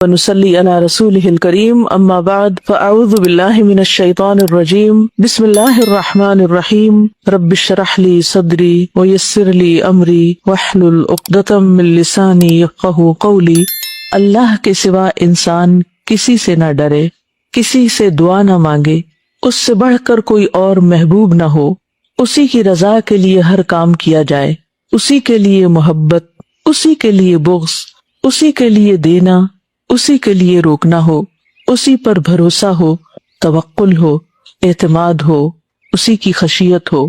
ونصلي على رسوله الكريم اما بعد فاعوذ بالله من الشيطان الرجيم بسم الله الرحمن الرحيم رب اشرح لي صدري ويسر لي امري واحلل عقدة من لساني يفقهوا قولي۔ اللہ کے سوا انسان کسی سے نہ ڈرے، کسی سے دعا نہ مانگے، اس سے بڑھ کر کوئی اور محبوب نہ ہو، اسی کی رضا کے لیے ہر کام کیا جائے، اسی کے لیے محبت، اسی کے لیے بغض، اسی کے لیے دینا، اسی کے لیے روکنا ہو، اسی پر بھروسہ ہو، توکل ہو، اعتماد ہو، اسی کی خشیت ہو،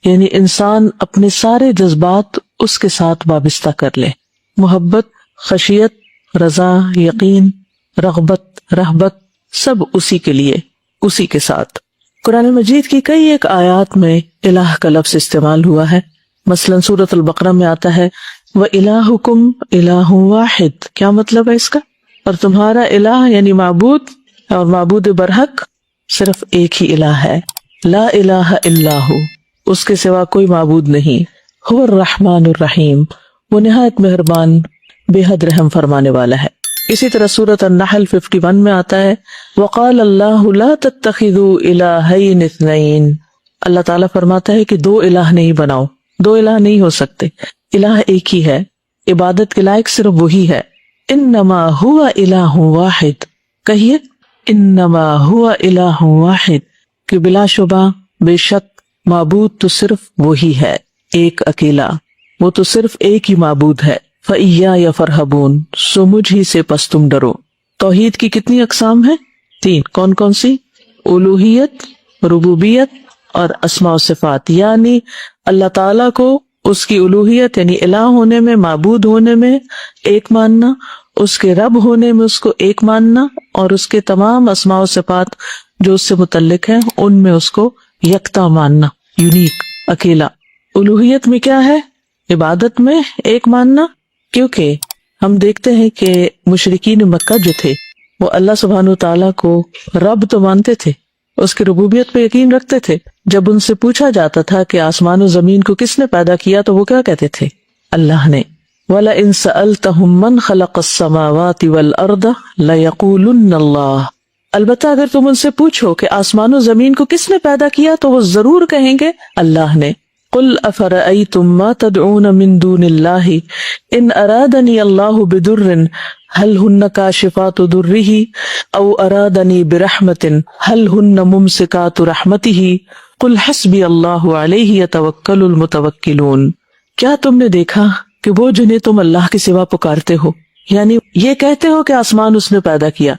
یعنی انسان اپنے سارے جذبات اس کے ساتھ وابستہ کر لے، محبت، خشیت، رضا، یقین، رغبت، رہبت، سب اسی کے لیے، اسی کے ساتھ۔ قرآن مجید کی کئی ایک آیات میں الہ کا لفظ استعمال ہوا ہے، مثلا سورۃ البقرہ میں آتا ہے وَإِلَٰهُكُمْ إِلَٰهٌ وَاحِدٌ، کیا مطلب ہے اس کا؟ اور تمہارا الہ یعنی معبود اور معبود برحق صرف ایک ہی الہ ہے، لا الہ الا ہو، اس کے سوا کوئی معبود نہیں، هو الرحمن الرحیم، وہ نہایت مہربان بے حد رحم فرمانے والا ہے۔ اسی طرح سورۃ النحل 51 میں آتا ہے وقال اللہ لا تتخذوا الہین اثنین، اللہ تعالیٰ فرماتا ہے کہ دو الہ نہیں بناؤ، دو الہ نہیں ہو سکتے، الہ ایک ہی ہے، عبادت کے لائق صرف وہی ہے۔ انما ہوا الہ واحد، کہیے انما ہوا الہ واحد، کہ بلا شبہ بے شک معبود تو صرف وہی ہے، ایک اکیلا، وہ تو صرف ایک ہی معبود ہے۔ فَإِيَّايَ فَارْهَبُونَ، سو مجھ ہی سے پس تم ڈرو۔ توحید کی کتنی اقسام ہیں؟ 3، کون کون سی؟ الوہیت، ربوبیت اور اسماء و صفات، یعنی اللہ تعالیٰ کو اس کی الوہیت یعنی الہ ہونے میں، معبود ہونے میں ایک ماننا، اس کے رب ہونے میں اس کو ایک ماننا، اور اس کے تمام اسماء و صفات جو اس سے متعلق ہیں ان میں اس کو یکتا ماننا، یونیک، اکیلا۔ الوہیت میں کیا ہے؟ عبادت میں ایک ماننا، کیونکہ ہم دیکھتے ہیں کہ مشرکین مکہ جو تھے وہ اللہ سبحانہ وتعالیٰ کو رب تو مانتے تھے، اس کی ربوبیت پہ یقین رکھتے تھے۔ جب ان سے پوچھا جاتا تھا کہ آسمان و زمین کو کس نے پیدا کیا تو وہ کیا کہتے تھے؟ اللہ نے۔ وَلَئِن سَأَلْتَهُم مَّنْ خَلَقَ السَّمَاوَاتِ وَالْأَرْضَ لَيَقُولُنَّ اللَّهُ، البتہ اگر تم ان سے پوچھو کہ آسمان و زمین کو کس نے پیدا کیا تو وہ ضرور کہیں گے اللہ نے۔ قُلْ أَفَرَأَيْتُم مَّا تَدْعُونَ مِن دُونِ اللَّهِ إِنْ أَرَادَنِيَ اللَّهُ بِضُرٍّ هَلْ هُنَّ كَاشِفَاتُ ضُرِّهِ أَوْ أَرَادَنِي بِرَحْمَةٍ هَلْ هُنَّ مُمْسِكَاتُ رَحْمَتِهِ قُلْ حَسْبِيَ اللَّهُ عَلَيْهِ يَتَوَكَّلُ الْمُتَوَكِّلُونَ، کیا تم نے دیکھا کہ وہ جنہیں تم اللہ کے سوا پکارتے ہو، یعنی یہ کہتے ہو کہ آسمان اس نے پیدا کیا،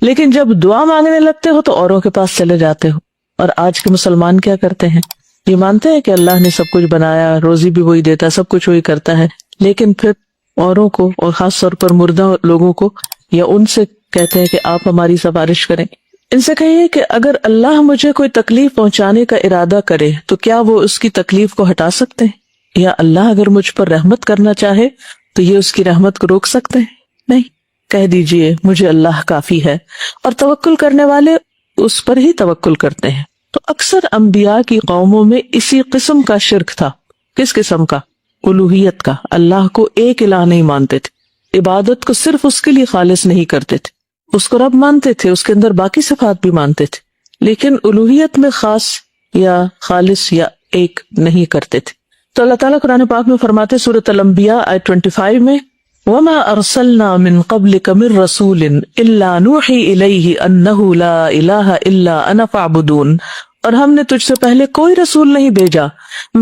لیکن جب دعا مانگنے لگتے ہو تو اوروں کے پاس چلے جاتے ہو۔ اور آج کے مسلمان کیا کرتے ہیں؟ یہ مانتے ہیں کہ اللہ نے سب کچھ بنایا، روزی بھی وہی دیتا ہے، سب کچھ وہی کرتا ہے، لیکن پھر اوروں کو اور خاص طور پر مردہ لوگوں کو یا ان سے کہتے ہیں کہ آپ ہماری سفارش کریں۔ ان سے کہیے کہ اگر اللہ مجھے کوئی تکلیف پہنچانے کا ارادہ کرے تو کیا وہ اس کی تکلیف کو ہٹا سکتے ہیں؟ یا اللہ اگر مجھ پر رحمت کرنا چاہے تو یہ اس کی رحمت کو روک سکتے ہیں؟ نہیں، کہہ دیجئے مجھے اللہ کافی ہے، اور توکل کرنے والے اس پر ہی توکل کرتے ہیں۔ تو اکثر انبیاء کی قوموں میں اسی قسم کا شرک تھا۔ کس قسم کا؟ الوہیت کا، اللہ کو ایک الہ نہیں مانتے تھے، عبادت کو صرف اس کے لیے خالص نہیں کرتے تھے، اس کو رب مانتے تھے، اس کے اندر باقی صفات بھی مانتے تھے، لیکن الوہیت میں خاص یا خالص یا ایک نہیں کرتے تھے۔ تو اللہ تعالیٰ قرآن پاک میں فرماتے سورۃ الانبیاء آیت 25 میں وَمَا أَرْسَلْنَا مِن قَبْلِكَ مِن رَّسُولٍ إِلَّا نُوحِي إِلَيْهِ أَنَّهُ لَا إِلَٰهَ إِلَّا أَنَا فَاعْبُدُونِ، اور ہم نے تجھ سے پہلے کوئی رسول نہیں بھیجا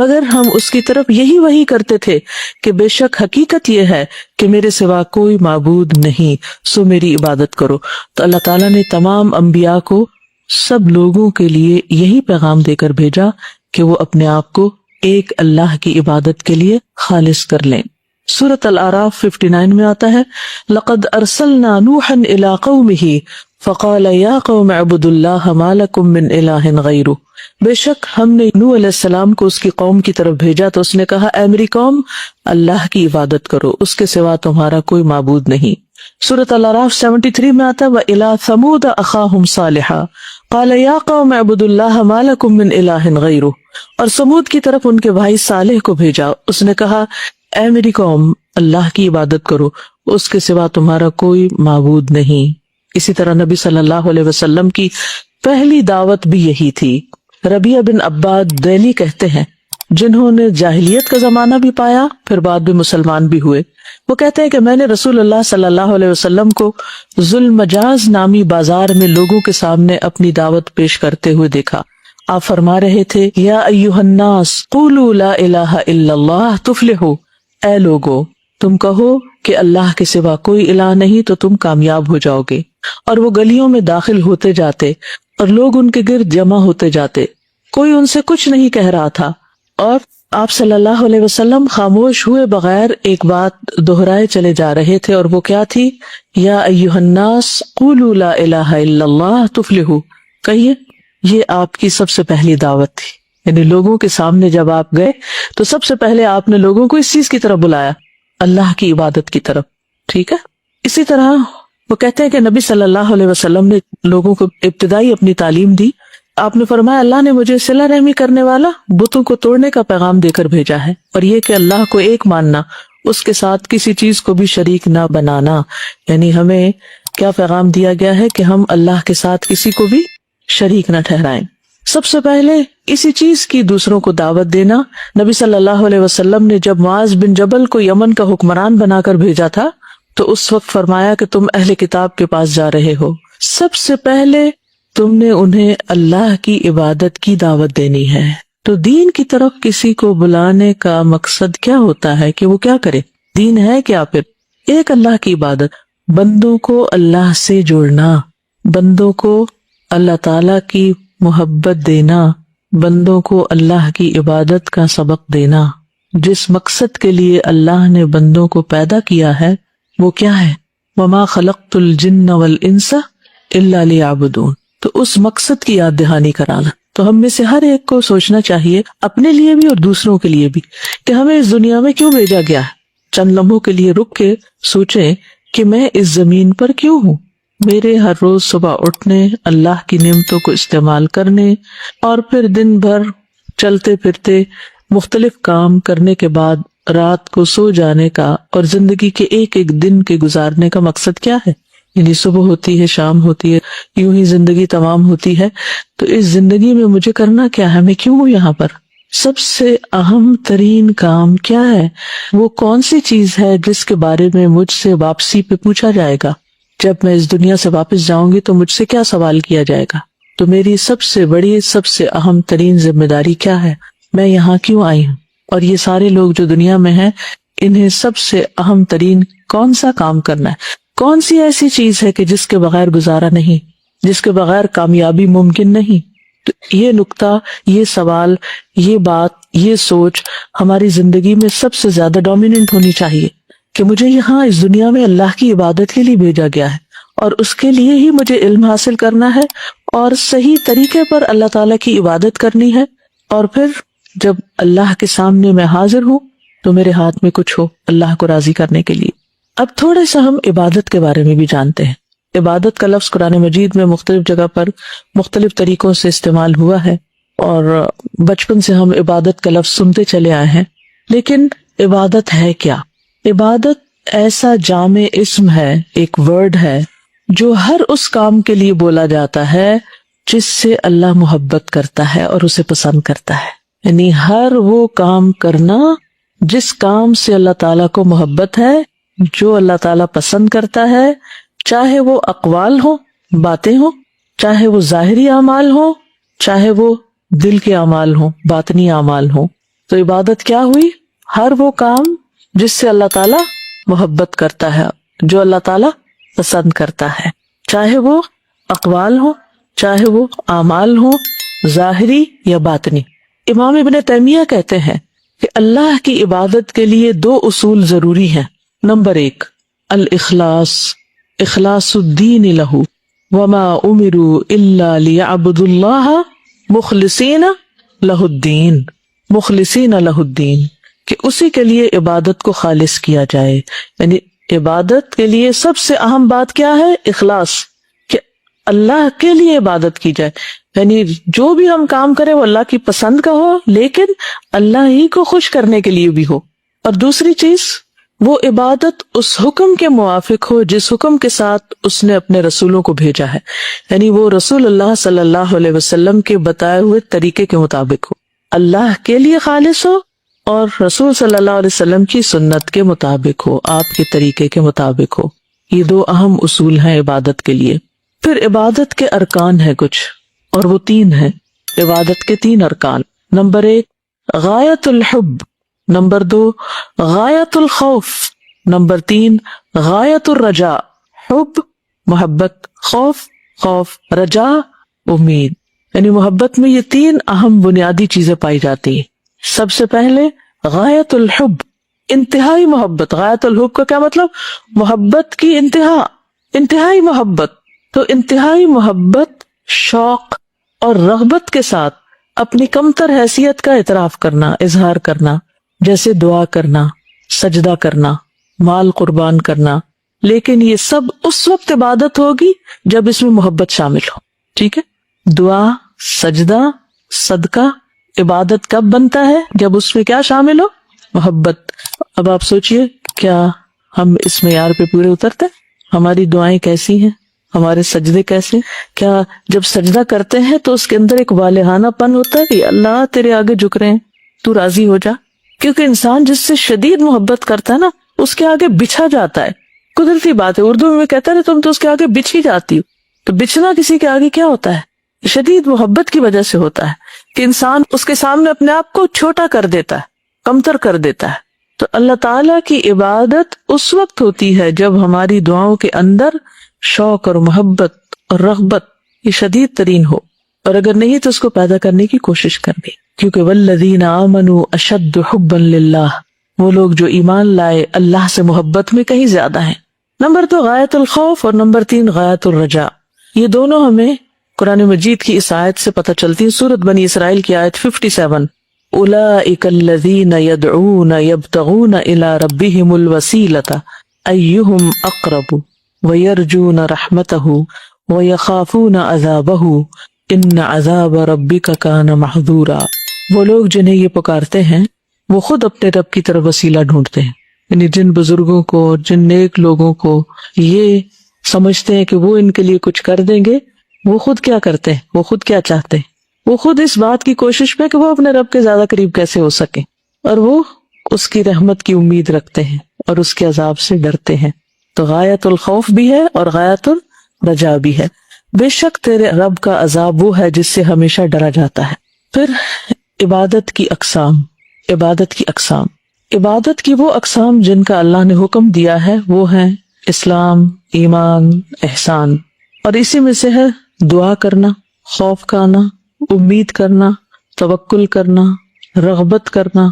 مگر ہم اس کی طرف یہی وحی کرتے تھے کہ بے شک حقیقت یہ ہے کہ میرے سوا کوئی معبود نہیں، سو میری عبادت کرو۔ تو اللہ تعالیٰ نے تمام انبیاء کو سب لوگوں کے لیے یہی پیغام دے کر بھیجا کہ وہ اپنے آپ کو ایک اللہ کی عبادت کے لیے خالص کر لیں۔ سورۃ الاعراف 59 میں آتا ہے لَقَدْ أَرْسَلْنَا نُوحًا إِلَىٰ قَوْمِهِ فَقَالَ يَا قَوْمِ اعْبُدُوا اللَّهَ مَا لَكُم مِّنْ إِلَٰهٍ غَيْرُهُ، بے شک ہم نے نوح علیہ السلام کو اس کی قوم کی طرف بھیجا تو اس نے کہا اے میری قوم اللہ کی عبادت کرو، اس کے سوا تمہارا کوئی معبود نہیں۔ سورۃ الاعراف 73 میں آتا ہے وَإِلَىٰ ثَمُودَ أَخَاهُمْ صَالِحًا قَالَ يَا قَوْمِ اعْبُدُوا اللَّهَ مَا لَكُم مِّنْ إِلَٰهٍ غَيْرُهُ، اور سمود کی طرف ان کے بھائی صالح کو بھیجا، اس نے کہا اے میری قوم اللہ کی عبادت کرو، اس کے سوا تمہارا کوئی معبود نہیں۔ اسی طرح نبی صلی اللہ علیہ وسلم کی پہلی دعوت بھی یہی تھی۔ ربیعہ بن عباد دیلی کہتے ہیں، جنہوں نے جاہلیت کا زمانہ بھی پایا پھر بعد میں مسلمان بھی ہوئے، وہ کہتے ہیں کہ میں نے رسول اللہ صلی اللہ علیہ وسلم کو ذوالمجاز نامی بازار میں لوگوں کے سامنے اپنی دعوت پیش کرتے ہوئے دیکھا۔ آپ فرما رہے تھے، یا ایھا الناس قولوا لا الہ الا اللہ تفلحوا، اے لوگو تم کہو کہ اللہ کے سوا کوئی الہ نہیں تو تم کامیاب ہو جاؤ گے۔ اور وہ گلیوں میں داخل ہوتے جاتے اور لوگ ان کے گرد جمع ہوتے جاتے، کوئی ان سے کچھ نہیں کہہ رہا تھا، اور آپ صلی اللہ علیہ وسلم خاموش ہوئے بغیر ایک بات دہرائے چلے جا رہے تھے، اور وہ کیا تھی؟ یا ایھا الناس قولوا لا الہ الا اللہ تفلحوا، کہیے یہ آپ کی سب سے پہلی دعوت تھی۔ یعنی لوگوں کے سامنے جب آپ گئے تو سب سے پہلے آپ نے لوگوں کو اس چیز کی طرف بلایا، اللہ کی عبادت کی طرف، ٹھیک ہے۔ اسی طرح وہ کہتے ہیں کہ نبی صلی اللہ علیہ وسلم نے لوگوں کو ابتدائی اپنی تعلیم دی۔ آپ نے فرمایا، اللہ نے مجھے صلہ رحمی کرنے والا بتوں کو توڑنے کا پیغام دے کر بھیجا ہے، اور یہ کہ اللہ کو ایک ماننا، اس کے ساتھ کسی چیز کو بھی شریک نہ بنانا۔ یعنی ہمیں کیا پیغام دیا گیا ہے کہ ہم اللہ کے ساتھ کسی کو بھی شریک نہ ٹھہرائیں۔ سب سے پہلے اسی چیز کی دوسروں کو دعوت دینا۔ نبی صلی اللہ علیہ وسلم نے جب معاذ بن جبل کو یمن کا حکمران بنا کر بھیجا تھا تو اس وقت فرمایا کہ تم اہل کتاب کے پاس جا رہے ہو، سب سے پہلے تم نے انہیں اللہ کی عبادت کی دعوت دینی ہے۔ تو دین کی طرف کسی کو بلانے کا مقصد کیا ہوتا ہے کہ وہ کیا کرے؟ دین ہے کیا پھر؟ ایک اللہ کی عبادت، بندوں کو اللہ سے جوڑنا، بندوں کو اللہ تعالی کی محبت دینا، بندوں کو اللہ کی عبادت کا سبق دینا۔ جس مقصد کے لیے اللہ نے بندوں کو پیدا کیا ہے وہ کیا ہے؟ وما خلقت الجن والانس الا لیعبدون۔ تو اس مقصد کی یاد دہانی کرانا۔ تو ہم میں سے ہر ایک کو سوچنا چاہیے، اپنے لیے بھی اور دوسروں کے لیے بھی، کہ ہمیں اس دنیا میں کیوں بھیجا گیا ہے۔ چند لمحوں کے لیے رک کے سوچیں کہ میں اس زمین پر کیوں ہوں۔ میرے ہر روز صبح اٹھنے، اللہ کی نعمتوں کو استعمال کرنے، اور پھر دن بھر چلتے پھرتے مختلف کام کرنے کے بعد رات کو سو جانے کا، اور زندگی کے ایک ایک دن کے گزارنے کا مقصد کیا ہے؟ یعنی صبح ہوتی ہے، شام ہوتی ہے، یوں ہی زندگی تمام ہوتی ہے۔ تو اس زندگی میں مجھے کرنا کیا ہے؟ میں کیوں ہوں یہاں پر؟ سب سے اہم ترین کام کیا ہے؟ وہ کون سی چیز ہے جس کے بارے میں مجھ سے واپسی پہ پوچھا جائے گا؟ جب میں اس دنیا سے واپس جاؤں گی تو مجھ سے کیا سوال کیا جائے گا؟ تو میری سب سے بڑی، سب سے اہم ترین ذمہ داری کیا ہے؟ میں یہاں کیوں آئی ہوں؟ اور یہ سارے لوگ جو دنیا میں ہیں، انہیں سب سے اہم ترین کون سا کام کرنا ہے؟ کون سی ایسی چیز ہے کہ جس کے بغیر گزارا نہیں، جس کے بغیر کامیابی ممکن نہیں؟ تو یہ نقطہ، یہ سوال، یہ بات، یہ سوچ ہماری زندگی میں سب سے زیادہ ڈومیننٹ ہونی چاہیے کہ مجھے یہاں اس دنیا میں اللہ کی عبادت کے لیے بھیجا گیا ہے، اور اس کے لیے ہی مجھے علم حاصل کرنا ہے، اور صحیح طریقے پر اللہ تعالیٰ کی عبادت کرنی ہے۔ اور پھر جب اللہ کے سامنے میں حاضر ہوں تو میرے ہاتھ میں کچھ ہو اللہ کو راضی کرنے کے لیے۔ اب تھوڑے سا ہم عبادت کے بارے میں بھی جانتے ہیں۔ عبادت کا لفظ قرآن مجید میں مختلف جگہ پر مختلف طریقوں سے استعمال ہوا ہے، اور بچپن سے ہم عبادت کا لفظ سنتے چلے آئے ہیں۔ لیکن عبادت ہے کیا؟ عبادت ایسا جامع اسم ہے، ایک ورڈ ہے جو ہر اس کام کے لیے بولا جاتا ہے جس سے اللہ محبت کرتا ہے اور اسے پسند کرتا ہے۔ یعنی ہر وہ کام کرنا جس کام سے اللہ تعالیٰ کو محبت ہے، جو اللہ تعالیٰ پسند کرتا ہے، چاہے وہ اقوال ہوں، باتیں ہوں، چاہے وہ ظاہری اعمال ہوں، چاہے وہ دل کے اعمال ہوں، باطنی اعمال ہوں۔ تو عبادت کیا ہوئی؟ ہر وہ کام جس سے اللہ تعالیٰ محبت کرتا ہے، جو اللہ تعالیٰ پسند کرتا ہے، چاہے وہ اقوال ہوں، چاہے وہ اعمال ہوں، ظاہری یا باطنی۔ امام ابن تیمیہ کہتے ہیں کہ اللہ کی عبادت کے لیے 2 اصول ضروری ہیں۔ نمبر 1، الاخلاص، اخلاص الدین لہ، وما امروا الا لیعبدوا اللہ مخلصین لہ الدین، مخلصین لہ الدین، کہ اسی کے لیے عبادت کو خالص کیا جائے۔ یعنی عبادت کے لیے سب سے اہم بات کیا ہے؟ اخلاص، کہ اللہ کے لیے عبادت کی جائے۔ یعنی جو بھی ہم کام کریں وہ اللہ کی پسند کا ہو، لیکن اللہ ہی کو خوش کرنے کے لیے بھی ہو۔ اور دوسری چیز وہ عبادت اس حکم کے موافق ہو جس حکم کے ساتھ اس نے اپنے رسولوں کو بھیجا ہے، یعنی وہ رسول اللہ صلی اللہ علیہ وسلم کے بتائے ہوئے طریقے کے مطابق ہو، اللہ کے لیے خالص ہو اور رسول صلی اللہ علیہ وسلم کی سنت کے مطابق ہو، آپ کے طریقے کے مطابق ہو۔ یہ دو اہم اصول ہیں عبادت کے لیے۔ پھر عبادت کے ارکان ہیں کچھ، اور وہ 3 ہیں۔ عبادت کے 3 ارکان: نمبر 1 غایت الحب، نمبر 2 غایت الخوف، نمبر 3 غایت الرجاء۔ حب محبت، خوف رجا امید، یعنی محبت میں یہ 3 اہم بنیادی چیزیں پائی جاتی ہیں۔ سب سے پہلے غایت الحب، انتہائی محبت۔ غایت الحب کا کیا مطلب؟ محبت کی انتہائی محبت۔ تو انتہائی محبت، شوق اور رغبت کے ساتھ اپنی کمتر حیثیت کا اعتراف کرنا، اظہار کرنا، جیسے دعا کرنا، سجدہ کرنا، مال قربان کرنا، لیکن یہ سب اس وقت عبادت ہوگی جب اس میں محبت شامل ہو۔ ٹھیک ہے، دعا، سجدہ، صدقہ عبادت کب بنتا ہے؟ جب اس میں کیا شامل ہو؟ محبت۔ اب آپ سوچئے، کیا ہم اس معیار پہ پورے اترتے؟ ہماری دعائیں کیسی ہیں؟ ہمارے سجدے کیسے؟ کیا جب سجدہ کرتے ہیں تو اس کے اندر ایک والہانہ پن ہوتا ہے کہ اللہ تیرے آگے جھک رہے ہیں، تو راضی ہو جا؟ کیونکہ انسان جس سے شدید محبت کرتا ہے نا، اس کے آگے بچھا جاتا ہے۔ قدرتی بات ہے، اردو میں کہتا ہے تم تو اس کے آگے بچھ ہی جاتی ہو۔ تو بچھنا کسی کے آگے کیا ہوتا ہے؟ شدید محبت کی وجہ سے ہوتا ہے کہ انسان اس کے سامنے اپنے آپ کو چھوٹا کر دیتا ہے، کمتر کر دیتا ہے۔ تو اللہ تعالیٰ کی عبادت اس وقت ہوتی ہے جب ہماری دعاؤں کے اندر شوق اور محبت اور رغبت یہ شدید ترین ہو، اور اگر نہیں تو اس کو پیدا کرنے کی کوشش کرنی، کیونکہ والذین آمنوا اشد حبا للہ، وہ لوگ جو ایمان لائے اللہ سے محبت میں کہیں زیادہ ہیں۔ نمبر 2 غایت الخوف اور نمبر 3 غایت الرجاء۔ یہ دونوں ہمیں قرآن مجید کی اس آیت سے پتہ چلتی ہے، سورۃ بنی اسرائیل کی آیت 57، اولئک الذین یدعون یبتغون الی ربہم الوسیلۃ ایہم اقرب وَيَرْجُونَ رَحْمَتَهُ وَيَخَافُونَ عَذَابَهُ إِنَّ عَذَابَ رَبِّكَ كَانَ مَحْذُورًا۔ وہ لوگ جنہیں یہ پکارتے ہیں وہ خود اپنے رب کی طرف وسیلہ ڈھونڈتے ہیں، یعنی جن بزرگوں کو، جن نیک لوگوں کو یہ سمجھتے ہیں کہ وہ ان کے لیے کچھ کر دیں گے، وہ خود کیا کرتے ہیں؟ وہ خود کیا چاہتے ہیں؟ وہ خود اس بات کی کوشش میں کہ وہ اپنے رب کے زیادہ قریب کیسے ہو سکیں، اور وہ اس کی رحمت کی امید رکھتے ہیں اور اس کے عذاب سے ڈرتے ہیں۔ تو غایت الخوف بھی ہے اور غایت الرجاء بھی ہے۔ بے شک تیرے رب کا عذاب وہ ہے جس سے ہمیشہ ڈرا جاتا ہے۔ پھر عبادت کی اقسام۔ عبادت کی وہ اقسام جن کا اللہ نے حکم دیا ہے وہ ہیں اسلام، ایمان، احسان، اور اسی میں سے ہے دعا کرنا، خوف کھانا، امید کرنا، توکل کرنا، رغبت کرنا،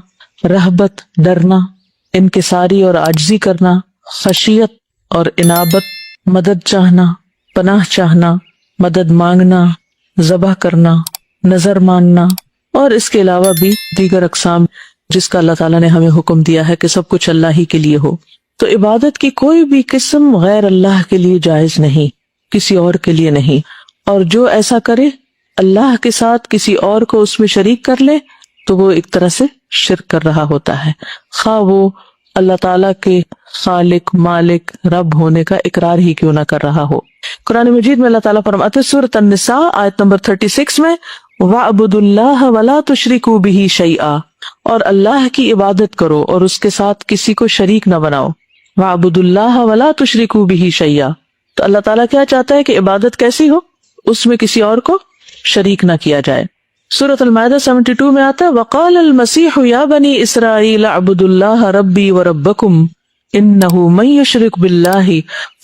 رہبت ڈرنا، انکساری اور عاجزی کرنا، خشیت اور انابت، مدد چاہنا، پناہ چاہنا، مدد مانگنا، ذبح کرنا، نظر ماننا، اور اس کے علاوہ بھی دیگر اقسام جس کا اللہ تعالیٰ نے ہمیں حکم دیا ہے کہ سب کچھ اللہ ہی کے لیے ہو۔ تو عبادت کی کوئی بھی قسم غیر اللہ کے لیے جائز نہیں، کسی اور کے لیے نہیں، اور جو ایسا کرے اللہ کے ساتھ کسی اور کو اس میں شریک کر لے تو وہ ایک طرح سے شرک کر رہا ہوتا ہے، خواہ وہ اللہ تعالیٰ کے خالق، مالک، رب ہونے کا اقرار ہی کیوں نہ کر رہا ہو۔ قرآن مجید میں اللہ تعالیٰ فرماتے ہیں سورۃ النساء آیت نمبر 36 میں، وَاعْبُدُوا اللَّهَ وَلَا تُشْرِكُوا بِهِ شَيْئًا، اور اللہ کی عبادت کرو اور اس کے ساتھ کسی کو شریک نہ بناؤ۔ وَاعْبُدُوا اللَّهَ وَلَا تُشْرِكُوا بِهِ شَيْئًا، تو اللہ تعالیٰ کیا چاہتا ہے کہ عبادت کیسی ہو؟ اس میں کسی اور کو شریک نہ کیا جائے۔ سورۃ المائدہ 72 میں آتا ہے وَقَالَ الْمَسِيحُ يَا بَنِي إِسْرَائِيلَ اعْبُدُوا اللَّهَ رَبِّي وَرَبَّكُمْ إِنَّهُ مَن يُشْرِكْ بِاللَّهِ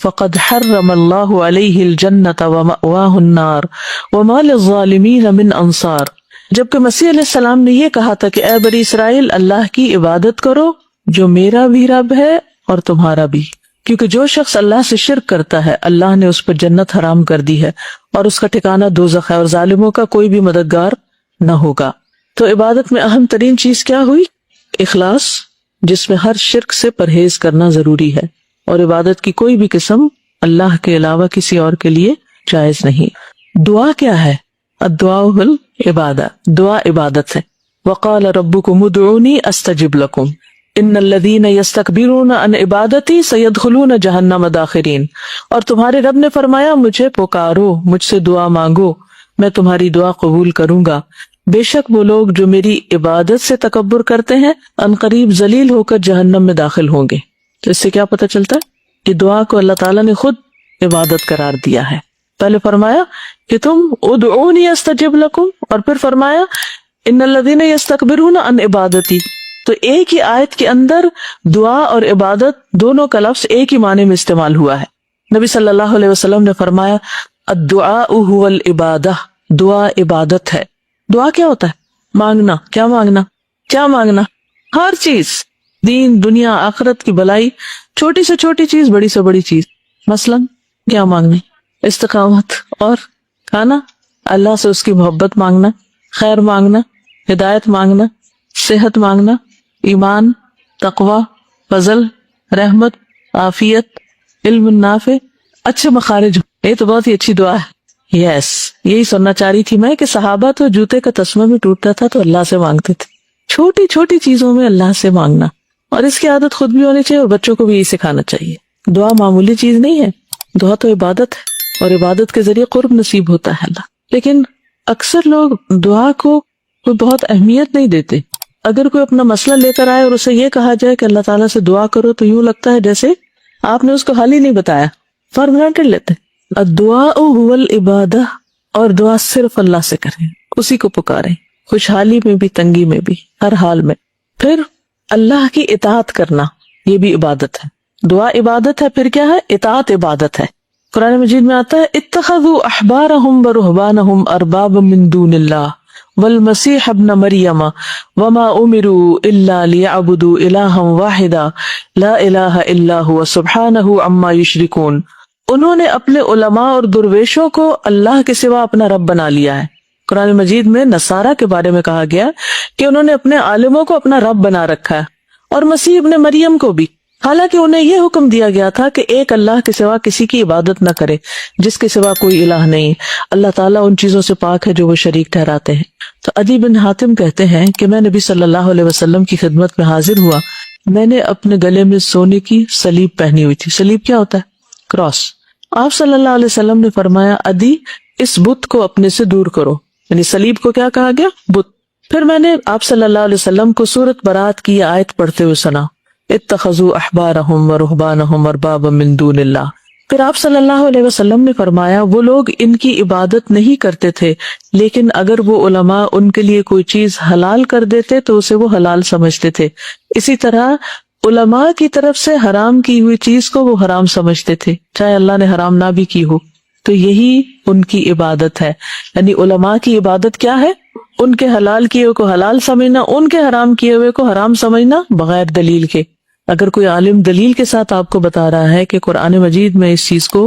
فَقَدْ حَرَّمَ اللَّهُ عَلَيْهِ الْجَنَّةَ وَمَأْوَاهُ النَّارُ وَمَا لِلظَّالِمِينَ مِنْ أَنصَارٍ۔ جبکہ مسیح علیہ السلام نے یہ کہا تھا کہ اے بنی اسرائیل، اللہ کی عبادت کرو جو میرا بھی رب ہے اور تمہارا بھی، کیونکہ جو شخص اللہ سے شرک کرتا ہے اللہ نے اس پر جنت حرام کر دی ہے اور اس کا ٹھکانہ دوزخ ہے، اور ظالموں کا کوئی بھی مددگار نہ ہوگا۔ تو عبادت میں اہم ترین چیز کیا ہوئی؟ اخلاص، جس میں ہر شرک سے پرہیز کرنا ضروری ہے، اور عبادت کی کوئی بھی قسم اللہ کے علاوہ کسی اور کے لیے جائز نہیں۔ دعا کیا ہے؟ الدعاء العبادہ، دعا عبادت ہے۔ وقال ربکم ادعونی استجب لکم، ان الذین یستکبرون عن عبادتی سیدخلون جہنم داخرین، اور تمہارے رب نے فرمایا مجھے پکارو، مجھ سے دعا مانگو، میں تمہاری دعا قبول کروں گا، بے شک وہ لوگ جو میری عبادت سے تکبر کرتے ہیں عنقریب ذلیل ہو کر جہنم میں داخل ہوں گے۔ تو اس سے کیا پتہ چلتا ہے کہ دعا کو اللہ تعالیٰ نے خود عبادت قرار دیا ہے۔ پہلے فرمایا کہ تم ادعونی استجب لکم، اور پھر فرمایا ان الذین یستکبرون عن عبادتی۔ تو ایک ہی آیت کے اندر دعا اور عبادت دونوں کا لفظ ایک ہی معنی میں استعمال ہوا ہے۔ نبی صلی اللہ علیہ وسلم نے فرمایا الدعاء هو العبادہ، دعا عبادت ہے۔ دعا کیا ہوتا ہے؟ مانگنا۔ کیا مانگنا؟ کیا مانگنا؟ ہر چیز، دین دنیا آخرت کی بھلائی، چھوٹی سے چھوٹی چیز، بڑی سے بڑی چیز۔ مثلا کیا مانگنا؟ استقامت، اور کھانا، اللہ سے اس کی محبت مانگنا، خیر مانگنا، ہدایت مانگنا، صحت مانگنا، ایمان، تقوی، فضل، رحمت، عافیت، علم نافع، اچھے مخارج۔ یہ تو بہت ہی اچھی دعا ہے۔ یس، یہی سننا چاہ رہی تھی میں کہ صحابہ تو جوتے کا تسمہ بھی ٹوٹتا تھا تو اللہ سے مانگتے تھے، چھوٹی چھوٹی چیزوں میں اللہ سے مانگنا، اور اس کی عادت خود بھی ہونی چاہیے اور بچوں کو بھی یہی سکھانا چاہیے۔ دعا معمولی چیز نہیں ہے، دعا تو عبادت ہے، اور عبادت کے ذریعے قرب نصیب ہوتا ہے اللہ۔ لیکن اکثر لوگ دعا کو کوئی بہت اہمیت نہیں دیتے۔ اگر کوئی اپنا مسئلہ لے کر آئے اور اسے یہ کہا جائے کہ اللہ تعالیٰ سے دعا کرو تو یوں لگتا ہے جیسے آپ نے اس کو حل ہی نہیں بتایا، فار گرانٹیڈ لیتے۔ الدعاء هو العبادہ، اور دعا صرف اللہ سے کریں، اسی کو پکاریں، خوشحالی میں بھی، تنگی میں بھی، ہر حال میں۔ پھر اللہ کی اطاعت کرنا، یہ بھی عبادت ہے۔ دعا عبادت ہے، پھر کیا ہے؟ اطاعت عبادت ہے۔ قرآن مجید میں آتا ہے اتخذوا احبارهم ورهبانهم اربابا من دون اللہ والمسیح ابن مریم وما امروا الا ليعبدوا الها واحدا لا الہ الا هو سبحانہ عما یشرکون۔ انہوں نے اپنے علماء اور درویشوں کو اللہ کے سوا اپنا رب بنا لیا ہے۔ قرآن مجید میں نصارہ کے بارے میں کہا گیا کہ انہوں نے اپنے عالموں کو اپنا رب بنا رکھا ہے، اور مسیح ابن مریم کو بھی، حالانکہ انہیں یہ حکم دیا گیا تھا کہ ایک اللہ کے سوا کسی کی عبادت نہ کرے، جس کے سوا کوئی الہ نہیں، اللہ تعالیٰ ان چیزوں سے پاک ہے جو وہ شریک ٹھہراتے ہیں۔ تو عدی بن حاتم کہتے ہیں کہ میں نبی صلی اللہ علیہ وسلم کی خدمت میں حاضر ہوا، میں نے اپنے گلے میں سونے کی سلیب پہنی ہوئی تھی۔ سلیب کیا ہوتا ہے؟ کراس۔ آپ صلی اللہ علیہ وسلم نے فرمایا عدی اس بت کو اپنے سے دور کرو، یعنی سلیب کو کیا کہا گیا؟ بت۔ پھر میں نے آپ صلی اللہ علیہ وسلم کو سورۃ برات کی آیت پڑھتے ہوئے سنا اتخذوا احبارهم ورهبانهم اربابا من دون اللہ۔ پھر آپ صلی اللہ علیہ وسلم نے فرمایا وہ لوگ ان کی عبادت نہیں کرتے تھے، لیکن اگر وہ علماء ان کے لیے کوئی چیز حلال کر دیتے تو اسے وہ حلال سمجھتے تھے، اسی طرح علماء کی طرف سے حرام کی ہوئی چیز کو وہ حرام سمجھتے تھے، چاہے اللہ نے حرام نہ بھی کی ہو۔ تو یہی ان کی عبادت ہے، یعنی علماء کی عبادت کیا ہے؟ ان کے حلال کیے ہوئے کو حلال سمجھنا، ان کے حرام کیے ہوئے کو حرام سمجھنا بغیر دلیل کے۔ اگر کوئی عالم دلیل کے ساتھ آپ کو بتا رہا ہے کہ قرآن مجید میں اس چیز کو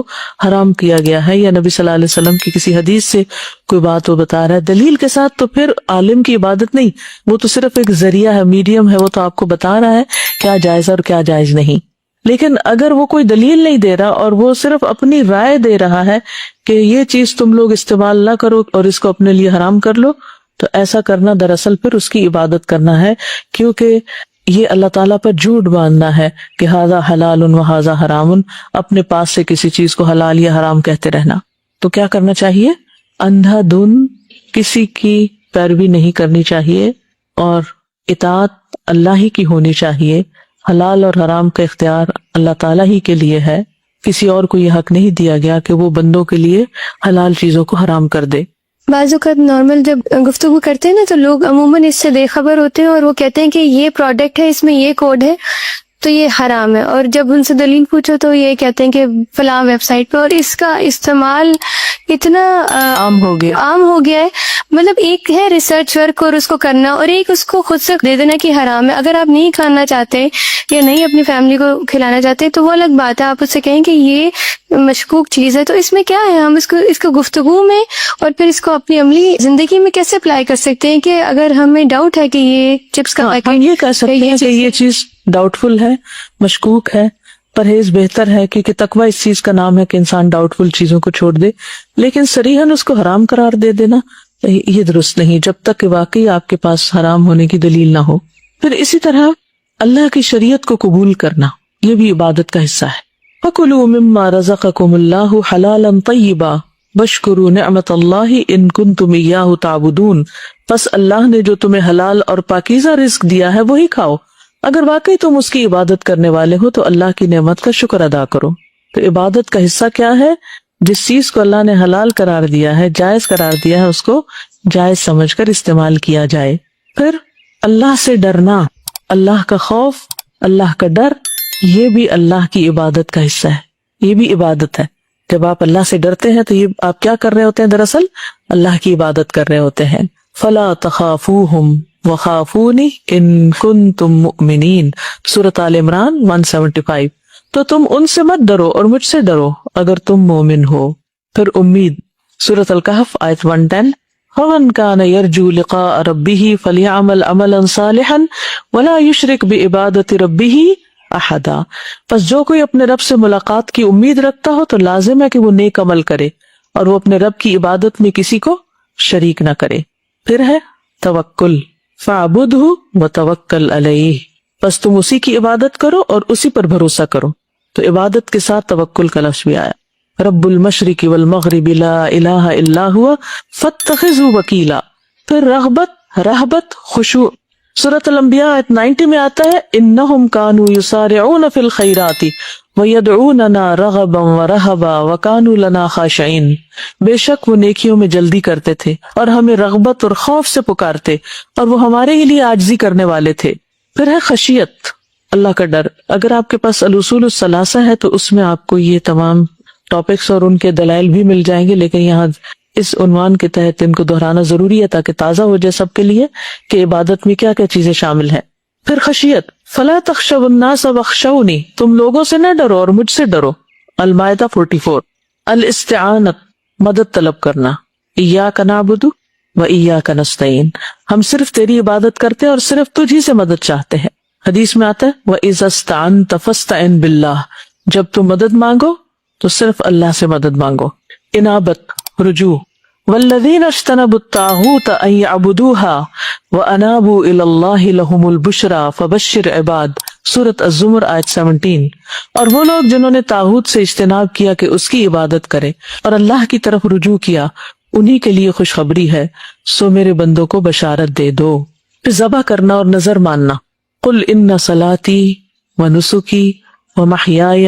حرام کیا گیا ہے، یا نبی صلی اللہ علیہ وسلم کی کسی حدیث سے کوئی بات وہ بتا رہا ہے دلیل کے ساتھ، تو پھر عالم کی عبادت نہیں، وہ تو صرف ایک ذریعہ ہے، میڈیم ہے، وہ تو آپ کو بتا رہا ہے کیا جائز اور کیا جائز نہیں۔ لیکن اگر وہ کوئی دلیل نہیں دے رہا اور وہ صرف اپنی رائے دے رہا ہے کہ یہ چیز تم لوگ استعمال نہ کرو اور اس کو اپنے لیے حرام کر لو، تو ایسا کرنا دراصل پھر اس کی عبادت کرنا ہے، کیونکہ یہ اللہ تعالیٰ پر جھوٹ باندھنا ہے کہ ھذا حلال و ھذا حرام، اپنے پاس سے کسی چیز کو حلال یا حرام کہتے رہنا۔ تو کیا کرنا چاہیے؟ اندھا دھن کسی کی پیروی نہیں کرنی چاہیے، اور اطاعت اللہ ہی کی ہونی چاہیے۔ حلال اور حرام کا اختیار اللہ تعالیٰ ہی کے لیے ہے، کسی اور کو یہ حق نہیں دیا گیا کہ وہ بندوں کے لیے حلال چیزوں کو حرام کر دے۔ بعض اوقات نارمل جب گفتگو کرتے ہیں نا تو لوگ عموماً اس سے بے خبر ہوتے ہیں اور وہ کہتے ہیں کہ یہ پروڈکٹ ہے، اس میں یہ کوڈ ہے تو یہ حرام ہے، اور جب ان سے دلیل پوچھو تو یہ کہتے ہیں کہ فلاں ویب سائٹ پہ، اور اس کا استعمال اتنا عام ہو گیا ہے۔ مطلب ایک ہے ریسرچ ورک اور اس کو کرنا، اور ایک اس کو خود سے دے دینا کہ حرام ہے۔ اگر آپ نہیں کھانا چاہتے یا نہیں اپنی فیملی کو کھلانا چاہتے تو وہ الگ بات ہے، آپ اس سے کہیں کہ یہ مشکوک چیز ہے، تو اس میں کیا ہے، ہم اس کو گفتگو میں اور پھر اس کو اپنی عملی زندگی میں کیسے اپلائی کر سکتے ہیں کہ اگر ہمیں ڈاؤٹ ہے کہ یہ چپس کا ہم یہ کہہ سکتے ہیں کہ یہ چیز ڈاؤٹ فل ہے، مشکوک ہے، پرہیز بہتر ہے، کیونکہ تقوی اس چیز کا نام ہے کہ انسان ڈاؤٹ فل چیزوں کو چھوڑ دے، لیکن صریحاً اس کو حرام قرار دے دینا یہ درست نہیں، جب تک کہ واقعی آپ کے پاس حرام ہونے کی دلیل نہ ہو۔ پھر اسی طرح اللہ کی شریعت کو قبول کرنا یہ بھی عبادت کا حصہ ہے. فَكُلُوا مِمَّا رَزَقَكُمُ اللَّهُ حَلَالًا طَيِّبًا وَاشْكُرُوا نِعْمَتَ اللَّهِ إِن كُنتُمْ إِيَّاهُ تَعْبُدُونَ. پس اللہ نے جو تمہیں حلال اور پاکیزہ رزق دیا ہے وہی کھاؤ، اگر واقعی تم اس کی عبادت کرنے والے ہو تو اللہ کی نعمت کا شکر ادا کرو. تو عبادت کا حصہ کیا ہے؟ جس چیز کو اللہ نے حلال قرار دیا ہے، جائز قرار دیا ہے، اس کو جائز سمجھ کر استعمال کیا جائے. پھر اللہ سے ڈرنا، اللہ کا خوف، اللہ کا ڈر، یہ بھی اللہ کی عبادت کا حصہ ہے، یہ بھی عبادت ہے. جب آپ اللہ سے ڈرتے ہیں تو یہ آپ کیا کر رہے ہوتے ہیں؟ دراصل اللہ کی عبادت کر رہے ہوتے ہیں. فَلَا تَخَافُوهُمْ وَخَافُونِ إِن كُنتُم مُؤْمِنِينَ، سورۃ آل عمران 175. تو تم ان سے مت ڈرو اور مجھ سے ڈرو اگر تم مومن ہو. پھر امید، سورۃ الکہف آیت 110. فَمَن كَانَ يَرْجُو لِقَاءَ رَبِّهِ فَلْيَعْمَلْ عَمَلًا صَالِحًا وَلَا يُشْرِكْ بِعِبَادَةِ رَبِّهِ أَحَدًا. پس جو کوئی اپنے رب سے ملاقات کی امید رکھتا ہو تو لازم ہے کہ وہ نیک عمل کرے اور وہ اپنے رب کی عبادت میں کسی کو شریک نہ کرے. پھر ہے توکل، فَاعْبُدْهُ وَتَوَكَّلْ عَلَيْهِ. پس تم اسی کی عبادت کرو اور اسی پر بھروسہ کرو. تو عبادت کے ساتھ توکل کا لفظ بھی آیا. رب المشرق والمغرب لا الہ الا ہوا فاتخذہ وکیلا. پھر رغبت خشوع، سورۃ الانبیاء آیت 90 میں آتا ہے انہم کانوا یسارعون فی الخیرات ویدعوننا رغبا ورہبا وکانوا لنا خاشعین. بے شک وہ نیکیوں میں جلدی کرتے تھے اور ہمیں رغبت اور خوف سے پکارتے اور وہ ہمارے ہی لیے عاجزی کرنے والے تھے. پھر ہے خشیت، اللہ کا ڈر. اگر آپ کے پاس الاصول الثلاثہ ہے تو اس میں آپ کو یہ تمام ٹاپکس اور ان کے دلائل بھی مل جائیں گے، لیکن یہاں اس عنوان کے تحت ان کو دہرانا ضروری ہے تاکہ تازہ ہو جائے سب کے لیے کہ عبادت میں کیا کیا چیزیں شامل ہیں. پھر خشیت، فلا تخشوا الناس واخشونی، تم لوگوں سے نہ ڈرو اور مجھ سے ڈرو. المائدہ 44. الاستعانت، مدد طلب کرنا. ایاک نعبد و ایاک نستعین، ہم صرف تیری عبادت کرتے ہیں اور صرف تجھ ہی سے مدد چاہتے ہیں. حدیث میں آتا ہے وَإِذَا اسْتَعَنْتَ فَاسْتَعِنْ بِاللَّهِ، جب تم مدد مانگو تو صرف اللہ سے مدد مانگو. انابت، رجوع. وَالَّذِينَ اجْتَنَبُوا الطَّاغُوتَ أَن يَعْبُدُوهَا وَأَنَابُوا إِلَى اللَّهِ لَهُمُ الْبُشْرَى فَبَشِّرْ عِبَادِ، سورۃ الزمر آیت 17. اور وہ لوگ جنہوں نے طاغوت سے اجتناب کیا کہ اس کی عبادت کرے اور اللہ کی طرف رجوع کیا، انہی کے لیے خوشخبری ہے، سو میرے بندوں کو بشارت دے دو. پھر ذبح کرنا اور نظر ماننا. قل ان صلاتي ونسكي ومحياي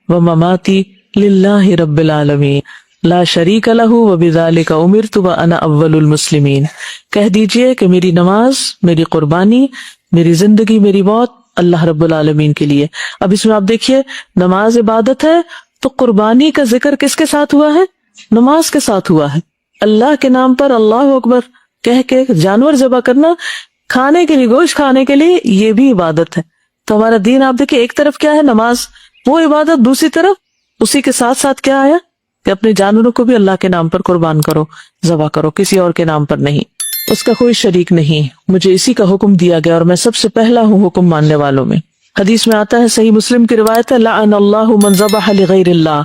ومماتي لله رب العالمین لا شریک له وبذلك امرت وانا اول المسلمین. کہہ دیجئے کہ میری نماز، میری قربانی، میری زندگی، میری موت اللہ رب العالمین کے لیے. اب اس میں آپ دیکھیے نماز عبادت ہے تو قربانی کا ذکر کس کے ساتھ ہوا ہے؟ نماز کے ساتھ ہوا ہے. اللہ کے نام پر اللہ اکبر کہہ کے جانور ذبح کرنا کھانے کے لیے، گوشت کھانے کے لیے، یہ بھی عبادت ہے. تو ہمارا دین آپ دیکھیں ایک طرف کیا ہے نماز، وہ عبادت، دوسری طرف اسی کے ساتھ ساتھ کیا آیا کہ اپنے جانوروں کو بھی اللہ کے نام پر قربان کرو، ذبح کرو، کسی اور کے نام پر نہیں، اس کا کوئی شریک نہیں. مجھے اسی کا حکم دیا گیا اور میں سب سے پہلا ہوں حکم ماننے والوں میں. حدیث میں آتا ہے، صحیح مسلم کی روایت ہے، لعن اللہ من ذبح لغیر اللہ،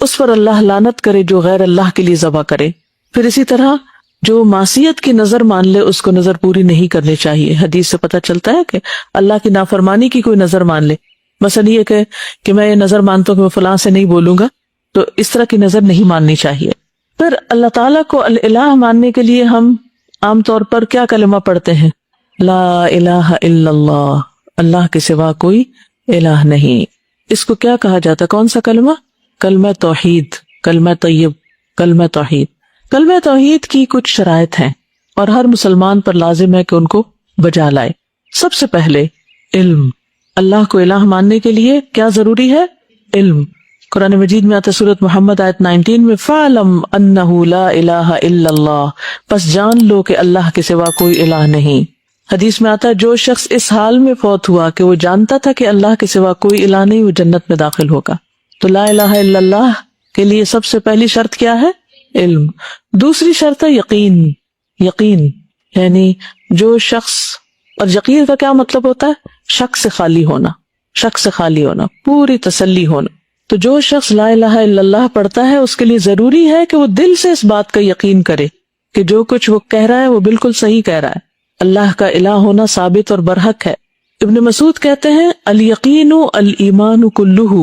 اس پر اللہ لعنت کرے جو غیر اللہ کے لیے ذبح کرے. پھر اسی طرح جو معصیت کی نظر مان لے اس کو نظر پوری نہیں کرنی چاہیے. حدیث سے پتہ چلتا ہے کہ اللہ کی نافرمانی کی کوئی نظر مان لے، مثلا یہ کہ میں یہ نظر مانتا ہوں کہ میں فلاں سے نہیں بولوں گا، تو اس طرح کی نظر نہیں ماننی چاہیے. پھر اللہ تعالیٰ کو الہ ماننے کے لیے ہم عام طور پر کیا کلمہ پڑھتے ہیں؟ لا الہ الا اللہ، اللہ کے سوا کوئی الہ نہیں. اس کو کیا کہا جاتا ہے؟ کون سا کلمہ؟ کلمہ توحید، کلمہ طیب، کلمہ توحید. کلمہ توحید کی کچھ شرائط ہیں اور ہر مسلمان پر لازم ہے کہ ان کو بجا لائے. سب سے پہلے علم. اللہ کو الہ ماننے کے لیے کیا ضروری ہے؟ علم. قرآن مجید میں آتا ہے سورۃ محمد آیت 19 میں فَعْلَمْ أَنَّهُ لَا إِلَهَ إِلَّا اللَّهُ، پس جان لو کہ اللہ کے سوا کوئی الہ نہیں. حدیث میں آتا ہے جو شخص اس حال میں فوت ہوا کہ وہ جانتا تھا کہ اللہ کے سوا کوئی الہ نہیں، وہ جنت میں داخل ہوگا. تو لا الہ الا اللہ کے لیے سب سے پہلی شرط کیا ہے؟ علم. دوسری شرط ہے یقین. یقین یعنی جو شخص، اور یقین کا کیا مطلب ہوتا ہے؟ شک سے خالی ہونا، شک سے خالی ہونا، پوری تسلی ہونا. تو جو شخص لا الہ الا اللہ پڑھتا ہے اس کے لیے ضروری ہے کہ وہ دل سے اس بات کا یقین کرے کہ جو کچھ وہ کہہ رہا ہے وہ بالکل صحیح کہہ رہا ہے. اللہ کا الہ ہونا ثابت اور برحق ہے. ابن مسعود کہتے ہیں الیقین الایمان کلہ،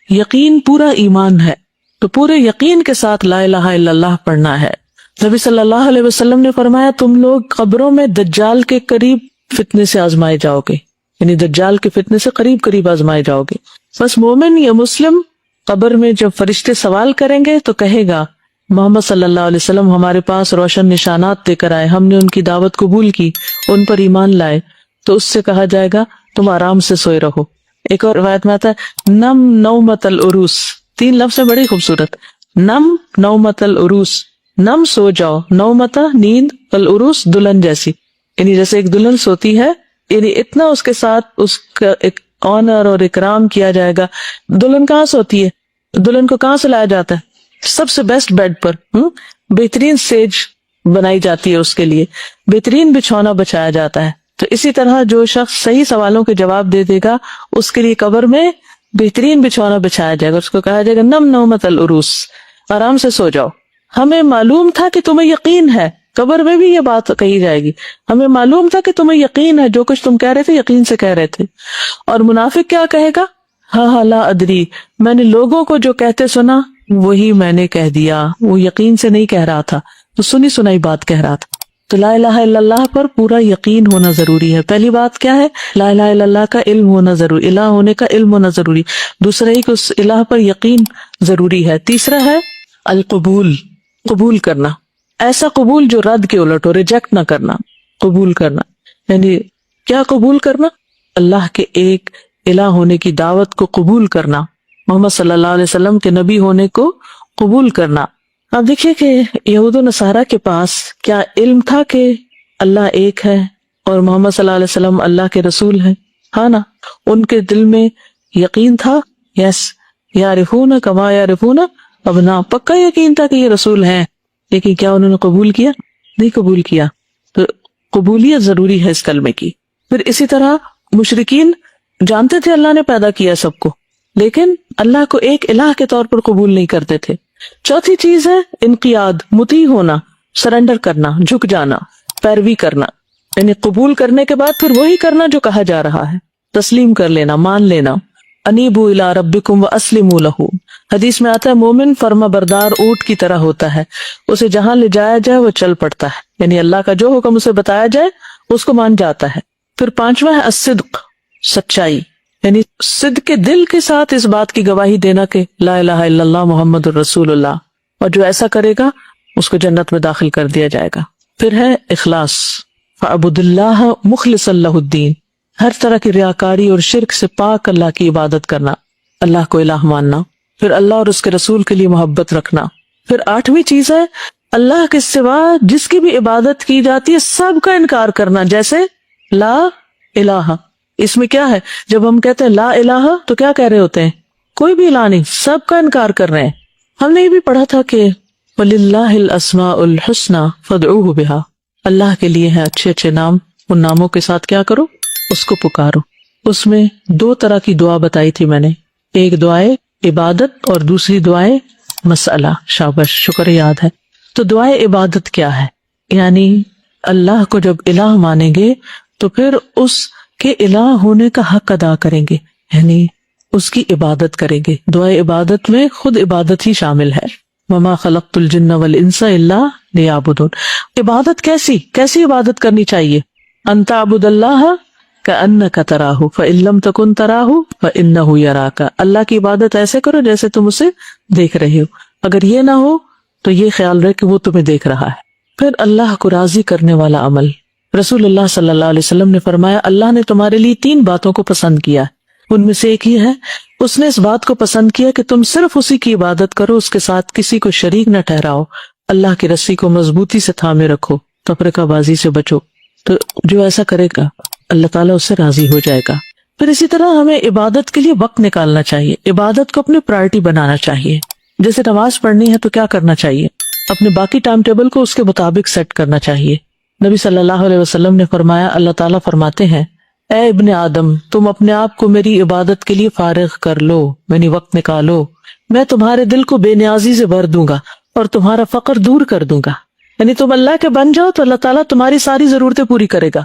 یقین پورا ایمان ہے، تو پورے یقین کے ساتھ لا الہ الا اللہ پڑھنا ہے۔ نبی صلی اللہ علیہ وسلم نے فرمایا تم لوگ قبروں میں دجال کے قریب فتنے سے آزمائے جاؤ گے، یعنی دجال کے فتنے سے قریب آزمائے جاؤ گے۔ بس مومن یا مسلم قبر میں جب فرشتے سوال کریں گے تو کہے گا محمد صلی اللہ علیہ وسلم ہمارے پاس روشن نشانات دے کر آئے، ہم نے ان کی دعوت قبول کی، ان پر ایمان لائے، تو اس سے کہا جائے گا تم آرام سے سوئے رہو۔ ایک اور روایت میں آتا ہے نم نومت العروس، 3 لفظ ہے بڑی خوبصورت، نم نومت العروس، نم سو جاؤ، نومتا نیند، العروس دلہن جیسی، یعنی جیسے ایک دلہن سوتی ہے، یعنی اتنا اس کے ساتھ اس کا ایک آنر اور اکرام کیا جائے گا۔ دلہن کہاں سوتی ہے؟ دلہن کو کہاں سے لایا جاتا ہے؟ سب سے بیسٹ بیڈ پر، بہترین سیج بنائی جاتی ہے اس کے لیے، بہترین بچھونا بچایا جاتا ہے۔ تو اسی طرح جو شخص صحیح سوالوں کے جواب دے دے گا اس کے لیے قبر میں بہترین بچھونا بچایا جائے گا، اس کو کہا جائے گا نم نومت العروس، آرام سے سو جاؤ۔ ہمیں معلوم تھا کہ تمہیں یقین ہے، قبر میں بھی یہ بات کہی جائے گی، ہمیں معلوم تھا کہ تمہیں یقین ہے، جو کچھ تم کہہ رہے تھے یقین سے کہہ رہے تھے۔ اور منافق کیا کہے گا؟ ہاں لا ادری، میں نے لوگوں کو جو کہتے سنا وہی میں نے کہہ دیا، وہ یقین سے نہیں کہہ رہا تھا، تو سنی سنائی بات کہہ رہا تھا۔ تو لا الہ الا اللہ پر پورا یقین ہونا ضروری ہے۔ پہلی بات کیا ہے؟ لا الہ الا اللہ کا علم ہونا ضروری، الہ ہونے کا علم ہونا ضروری۔ دوسرا ہے کہ اس الہ پر یقین ضروری ہے۔ تیسرا ہے القبول، قبول کرنا، ایسا قبول جو رد کے الٹ ہو، ریجیکٹ نہ کرنا، قبول کرنا۔ یعنی کیا قبول کرنا؟ اللہ کے ایک الہ ہونے کی دعوت کو قبول کرنا، محمد صلی اللہ علیہ وسلم کے نبی ہونے کو قبول کرنا۔ اب دیکھیے کہ یہود و نصارہ کے پاس کیا علم تھا کہ اللہ ایک ہے اور محمد صلی اللہ علیہ وسلم اللہ کے رسول ہیں؟ ہاں نا، ان کے دل میں یقین تھا، یس، یعرفون کما یعرفون ابنا، پکا یقین تھا کہ یہ رسول ہیں، لیکن کیا انہوں نے قبول کیا؟ نہیں قبول کیا۔ تو قبولیت ضروری ہے اس کلمے کی۔ پھر اسی طرح مشرکین جانتے تھے اللہ نے پیدا کیا سب کو، لیکن اللہ کو ایک الہ کے طور پر قبول نہیں کرتے تھے۔ چوتھی چیز ہے انقیاد، مطیع ہونا، سرنڈر کرنا، جھک جانا، پیروی کرنا، یعنی قبول کرنے کے بعد پھر وہی کرنا جو کہا جا رہا ہے، تسلیم کر لینا، مان لینا۔ انیبوا الی ربکم واسلموا لہ، حدیث میں آتا ہے مومن فرما بردار اونٹ کی طرح ہوتا ہے، اسے جہاں لے جایا جائے وہ چل پڑتا ہے، یعنی اللہ کا جو حکم اسے بتایا جائے اس کو مان جاتا ہے۔ پھر پانچواں ہے الصدق، سچائی، یعنی صدق کے دل کے ساتھ اس بات کی گواہی دینا کہ لا الہ الا اللہ محمد الرسول اللہ، اور جو ایسا کرے گا اس کو جنت میں داخل کر دیا جائے گا۔ پھر ہے اخلاص، فاعبد اللہ مخلصا لہ الدین، ہر طرح کی ریاکاری اور شرک سے پاک اللہ کی عبادت کرنا، اللہ کو الہ ماننا۔ پھر اللہ اور اس کے رسول کے لیے محبت رکھنا۔ پھر آٹھویں چیز ہے اللہ کے سوا جس کی بھی عبادت کی جاتی ہے سب کا انکار کرنا، جیسے لا الہ، اس میں کیا ہے؟ جب ہم کہتے ہیں لا الہ تو کیا کہہ رہے ہوتے ہیں؟ کوئی بھی الہ نہیں، سب کا انکار کر رہے ہیں۔ ہم نے یہ بھی پڑھا تھا کہ وَلِلَّهِ الْأَسْمَاءُ الْحُسْنَى فَادْعُوهُ بِهَا، اللہ کے لیے ہے اچھے اچھے نام، ان ناموں کے ساتھ کیا کرو؟ اس کو پکارو۔ اس میں 2 طرح کی دعا بتائی تھی میں نے، ایک دعائے عبادت اور دوسری دعائے مسئلہ۔ شاباش، شکر یاد ہے۔ تو دعائے عبادت کیا ہے؟ یعنی اللہ کو جب الہ مانیں گے تو پھر اس کے الہ ہونے کا حق ادا کریں گے، یعنی اس کی عبادت کریں گے۔ دعائے عبادت میں خود عبادت ہی شامل ہے۔ وما خلقت الجن والانس الا لیعبدون۔ عبادت کیسی عبادت کرنی چاہیے؟ ان تعبد اللہ کأنک تراہ فإن لم تکن تراہ فإنہ یراک، اللہ کی عبادت ایسے کرو جیسے تم اسے دیکھ رہے ہو، اگر یہ نہ ہو تو یہ خیال رہے کہ وہ تمہیں دیکھ رہا ہے۔ پھر اللہ کو راضی کرنے والا عمل، رسول اللہ صلی اللہ علیہ وسلم نے فرمایا اللہ نے تمہارے لیے 3 باتوں کو پسند کیا، ان میں سے ایک یہ ہے اس نے اس بات کو پسند کیا کہ تم صرف اسی کی عبادت کرو، اس کے ساتھ کسی کو شریک نہ ٹھہراؤ، اللہ کی رسی کو مضبوطی سے تھامے رکھو، تفرقہ بازی سے بچو۔ تو جو ایسا کرے گا اللہ تعالیٰ اس سے راضی ہو جائے گا۔ پھر اسی طرح ہمیں عبادت کے لیے وقت نکالنا چاہیے، عبادت کو اپنی پرائرٹی بنانا چاہیے۔ جیسے نماز پڑھنی ہے تو کیا کرنا چاہیے؟ اپنے باقی ٹائم ٹیبل کو اس کے مطابق سیٹ کرنا چاہیے۔ نبی صلی اللہ علیہ وسلم نے فرمایا، اللہ تعالیٰ فرماتے ہیں اے ابن آدم تم اپنے آپ کو میری عبادت کے لیے فارغ کر لو، یعنی وقت نکالو، میں تمہارے دل کو بے نیازی سے بھر دوں گا اور تمہارا فقر دور کر دوں گا۔ یعنی تم اللہ کے بن جاؤ تو اللہ تعالیٰ تمہاری ساری ضرورتیں پوری کرے گا،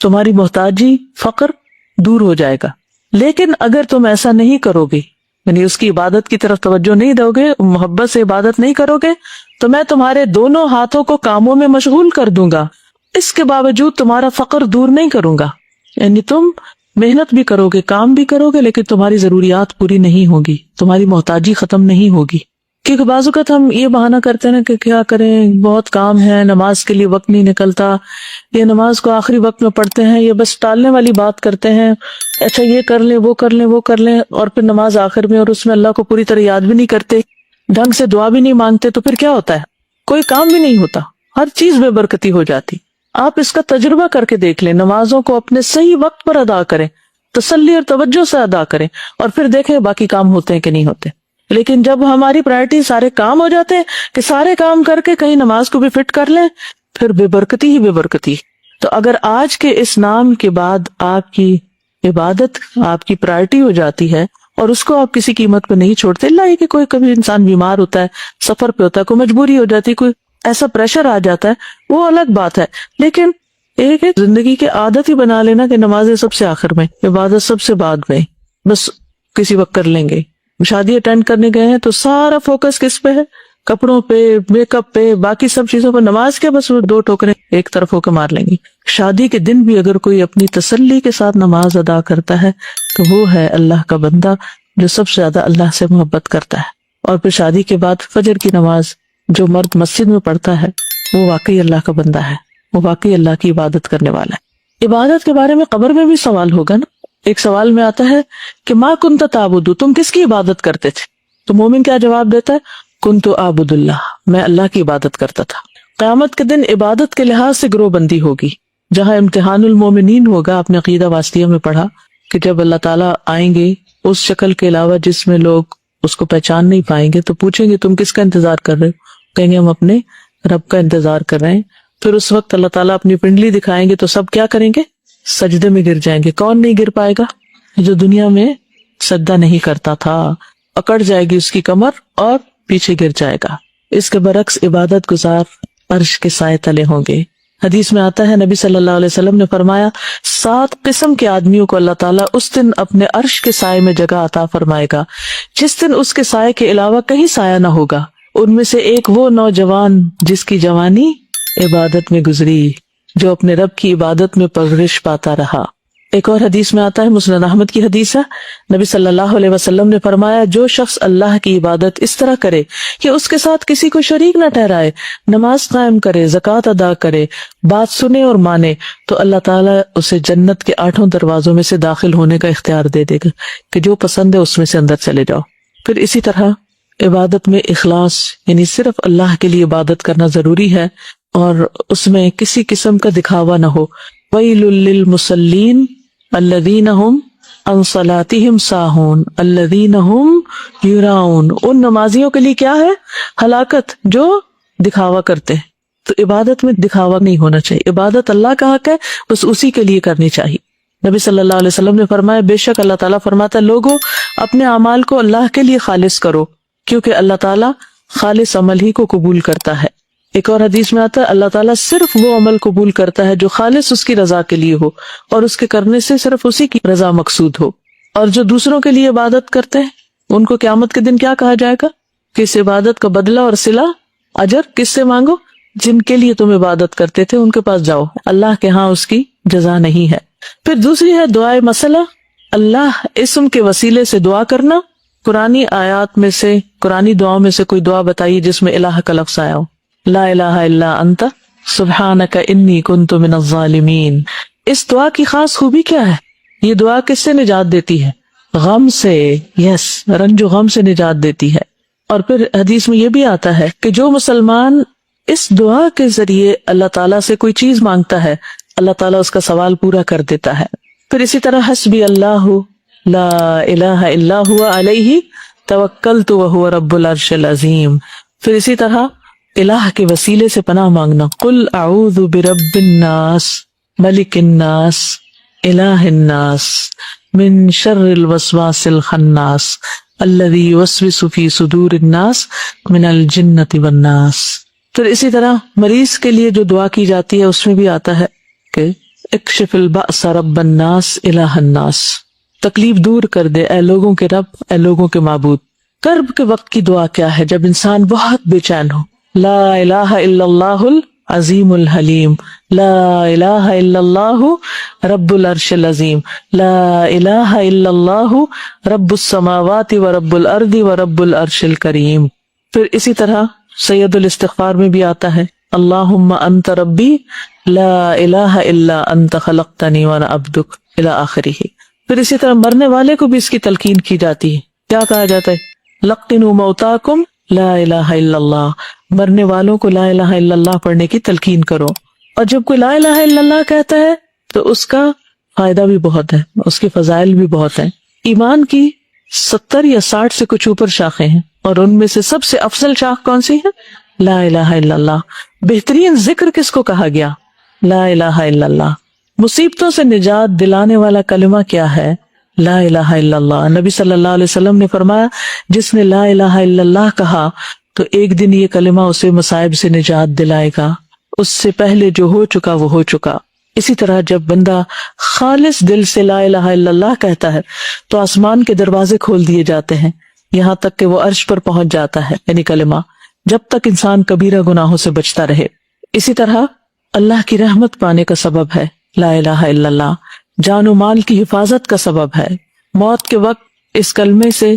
تمہاری محتاجی، فقر دور ہو جائے گا. لیکن اگر تم ایسا نہیں کرو گے، یعنی اس کی عبادت کی طرف توجہ نہیں دو گے، محبت سے عبادت نہیں کرو گے، تو میں تمہارے دونوں ہاتھوں کو کاموں میں مشغول کر دوں گا، اس کے باوجود تمہارا فقر دور نہیں کروں گا. یعنی تم محنت بھی کرو گے، کام بھی کرو گے، لیکن تمہاری ضروریات پوری نہیں ہوگی، تمہاری محتاجی ختم نہیں ہوگی. کیونکہ بعض اوقات ہم یہ بہانہ کرتے ہیں کہ کیا کریں، بہت کام ہے، نماز کے لیے وقت نہیں نکلتا، یا نماز کو آخری وقت میں پڑھتے ہیں، یا بس ٹالنے والی بات کرتے ہیں، اچھا یہ کر لیں وہ کر لیں وہ کر لیں، اور پھر نماز آخر میں اور اس میں اللہ کو پوری طرح یاد بھی نہیں کرتے، ڈھنگ سے دعا بھی نہیں مانگتے، تو پھر کیا ہوتا ہے؟ کوئی کام بھی نہیں ہوتا، ہر چیز بے برکتی ہو جاتی. آپ اس کا تجربہ کر کے دیکھ لیں، نمازوں کو اپنے صحیح وقت پر ادا کریں، تسلی اور توجہ سے ادا کریں، اور پھر دیکھیں باقی کام ہوتے ہیں کہ نہیں ہوتے. لیکن جب ہماری پرائرٹی سارے کام ہو جاتے ہیں کہ سارے کام کر کے کہیں نماز کو بھی فٹ کر لیں، پھر بے برکتی ہی بے برکتی. تو اگر آج کے اس نام کے بعد آپ کی عبادت آپ کی پرائرٹی ہو جاتی ہے اور اس کو آپ کسی قیمت پہ نہیں چھوڑتے، اللہ یہ کہ کوئی کبھی انسان بیمار ہوتا ہے، سفر پہ ہوتا ہے، کوئی مجبوری ہو جاتی ہے، کوئی ایسا پریشر آ جاتا ہے، وہ الگ بات ہے. لیکن ایک زندگی کی عادت ہی بنا لینا کہ نمازیں سب سے آخر میں، عبادت سب سے بعد میں، بس کسی وقت کر لیں گے. شادی اٹینڈ کرنے گئے ہیں تو سارا فوکس کس پہ ہے؟ کپڑوں پہ، میک اپ پہ، باقی سب چیزوں پہ. نماز کے بس وہ 2 ٹوکرے ایک طرف ہو کے مار لیں گے. شادی کے دن بھی اگر کوئی اپنی تسلی کے ساتھ نماز ادا کرتا ہے تو وہ ہے اللہ کا بندہ جو سب سے زیادہ اللہ سے محبت کرتا ہے. اور پھر شادی کے بعد فجر کی نماز جو مرد مسجد میں پڑھتا ہے وہ واقعی اللہ کا بندہ ہے، وہ واقعی اللہ کی عبادت کرنے والا ہے. عبادت کے بارے میں قبر میں بھی سوال ہوگا نا. ایک سوال میں آتا ہے کہ ما کنت تعبد، تم کس کی عبادت کرتے تھے؟ تو مومن کیا جواب دیتا ہے؟ کنت اعبد اللہ، میں اللہ کی عبادت کرتا تھا. قیامت کے دن عبادت کے لحاظ سے گروہ بندی ہوگی، جہاں امتحان المومنین ہوگا. آپ نے عقیدہ واسطیہ میں پڑھا کہ جب اللہ تعالیٰ آئیں گے اس شکل کے علاوہ جس میں لوگ اس کو پہچان نہیں پائیں گے، تو پوچھیں گے تم کس کا انتظار کر رہے ہو؟ کہیں گے ہم اپنے رب کا انتظار کر رہے ہیں. پھر اس وقت اللہ تعالیٰ اپنی پنڈلی دکھائیں گے تو سب کیا کریں گے؟ سجدے میں گر جائیں گے. کون نہیں گر پائے گا؟ جو دنیا میں سجدہ نہیں کرتا تھا. اکڑ جائے گی اس کی کمر اور پیچھے گر جائے گا. اس کے برعکس عبادت گزار عرش کے سائے تلے ہوں گے. حدیث میں آتا ہے نبی صلی اللہ علیہ وسلم نے فرمایا 7 قسم کے آدمیوں کو اللہ تعالیٰ اس دن اپنے عرش کے سائے میں جگہ عطا فرمائے گا جس دن اس کے سائے کے علاوہ کہیں سایہ نہ ہوگا. ان میں سے ایک وہ نوجوان جس کی جوانی عبادت میں گزری، جو اپنے رب کی عبادت میں پرورش پاتا رہا. ایک اور حدیث میں آتا ہے، مسند احمد کی حدیث ہے، نبی صلی اللہ علیہ وسلم نے فرمایا جو شخص اللہ کی عبادت اس طرح کرے کہ اس کے ساتھ کسی کو شریک نہ ٹھہرائے، نماز قائم کرے، زکوٰۃ ادا کرے، بات سنے اور مانے، تو اللہ تعالیٰ اسے جنت کے 8 دروازوں میں سے داخل ہونے کا اختیار دے دے گا کہ جو پسند ہے اس میں سے اندر چلے جاؤ. پھر اسی طرح عبادت میں اخلاص، یعنی صرف اللہ کے لیے عبادت کرنا ضروری ہے اور اس میں کسی قسم کا دکھاوا نہ ہو. وَيْلٌ لِّلْمُصَلِّينَ الَّذِينَ هُمْ عَنْ صَلَاتِهِمْ سَاهُونَ الَّذِينَ هُمْ يُرَاؤُونَ. ان نمازیوں کے لیے کیا ہے؟ ہلاکت، جو دکھاوا کرتے ہیں. تو عبادت میں دکھاوا نہیں ہونا چاہیے. عبادت اللہ کا حق ہے، بس اسی کے لیے کرنی چاہیے. نبی صلی اللہ علیہ وسلم نے فرمایا بے شک اللہ تعالیٰ فرماتا ہے لوگوں اپنے اعمال کو اللہ کے لیے خالص کرو، کیونکہ اللہ تعالیٰ خالص عمل ہی کو قبول کرتا ہے. ایک اور حدیث میں آتا ہے اللہ تعالیٰ صرف وہ عمل قبول کرتا ہے جو خالص اس کی رضا کے لیے ہو اور اس کے کرنے سے صرف اسی کی رضا مقصود ہو. اور جو دوسروں کے لیے عبادت کرتے ہیں ان کو قیامت کے دن کیا کہا جائے گا کہ اس عبادت کا بدلہ اور صلہ اجر کس سے مانگو؟ جن کے لیے تم عبادت کرتے تھے ان کے پاس جاؤ، اللہ کے ہاں اس کی جزا نہیں ہے. پھر دوسری ہے دعائے مسئلہ، اللہ اسم کے وسیلے سے دعا کرنا. قرآنی آیات میں سے، قرآنی دعاؤں میں سے کوئی دعا بتائیے جس میں الہ کا لفظ آیا ہو. لا الہ الا انت سبحانک انی کنت من الظالمین. اس دعا کی خاص خوبی کیا ہے؟ یہ دعا کس سے نجات دیتی ہے؟ غم سے. یس، رنج و غم سے نجات دیتی ہے. اور پھر حدیث میں یہ بھی آتا ہے کہ جو مسلمان اس دعا کے ذریعے اللہ تعالیٰ سے کوئی چیز مانگتا ہے اللہ تعالیٰ اس کا سوال پورا کر دیتا ہے. پھر اسی طرح حسبی اللہ لا الہ الا هو علیہ توکلت وہو رب العرش العظیم. پھر اسی طرح الہ کے وسیلے سے پناہ مانگنا، قل اعوذ برب الناس ملک الناس الہ الناس من شر الوسواس الخناس الذی یوسوس فی صدور الناس من الجنۃ والناس. پھر اسی طرح مریض کے لیے جو دعا کی جاتی ہے اس میں بھی آتا ہے کہ اکشف البأس رب الناس الہ الناس، تکلیف دور کر دے اے لوگوں کے رب، اے لوگوں کے معبود۔ کرب کے وقت کی دعا کیا ہے؟ جب انسان بہت بے چین ہو، لا الہ الا اللہ العظیم الحلیم، لا الہ الا اللہ رب العرش العظیم، لا الہ الا اللہ رب السماوات و رب الارض و رب العرش الکریم۔ پھر اسی طرح سید الاستغفار میں بھی آتا ہے اللہم انت ربی لا الہ الا انت خلقتنی وانا عبدک الی آخرہ۔ پھر اسی طرح مرنے والے کو بھی اس کی تلقین کی جاتی ہے، کیا کہا جاتا ہے؟ لقنوا موتاکم لا الہ الا اللہ، مرنے والوں کو لا الہ الا اللہ پڑھنے کی تلقین کرو۔ اور جب کوئی لا الہ الا اللہ کہتا ہے تو اس کا فائدہ بھی بہت ہے، اس کے فضائل بھی بہت ہیں۔ ایمان کی 70 یا 60 سے کچھ اوپر شاخیں ہیں، اور ان میں سے سب سے افضل شاخ کون سی ہے؟ لا الہ الا اللہ۔ بہترین ذکر کس کو کہا گیا؟ لا الہ الا اللہ۔ مصیبتوں سے نجات دلانے والا کلمہ کیا ہے؟ لا الہ الا اللہ۔ نبی صلی اللہ علیہ وسلم نے فرمایا جس نے لا الہ الا اللہ کہا تو ایک دن یہ کلمہ اسے مصائب سے نجات دلائے گا، اس سے پہلے جو ہو چکا وہ ہو چکا۔ اسی طرح جب بندہ خالص دل سے لا الہ الا اللہ کہتا ہے تو آسمان کے دروازے کھول دیے جاتے ہیں، یہاں تک کہ وہ عرش پر پہنچ جاتا ہے، یعنی کلمہ، جب تک انسان کبیرہ گناہوں سے بچتا رہے۔ اسی طرح اللہ کی رحمت پانے کا سبب ہے لا الہ الا اللہ، جان و مال کی حفاظت کا سبب ہے۔ موت کے وقت اس کلمے سے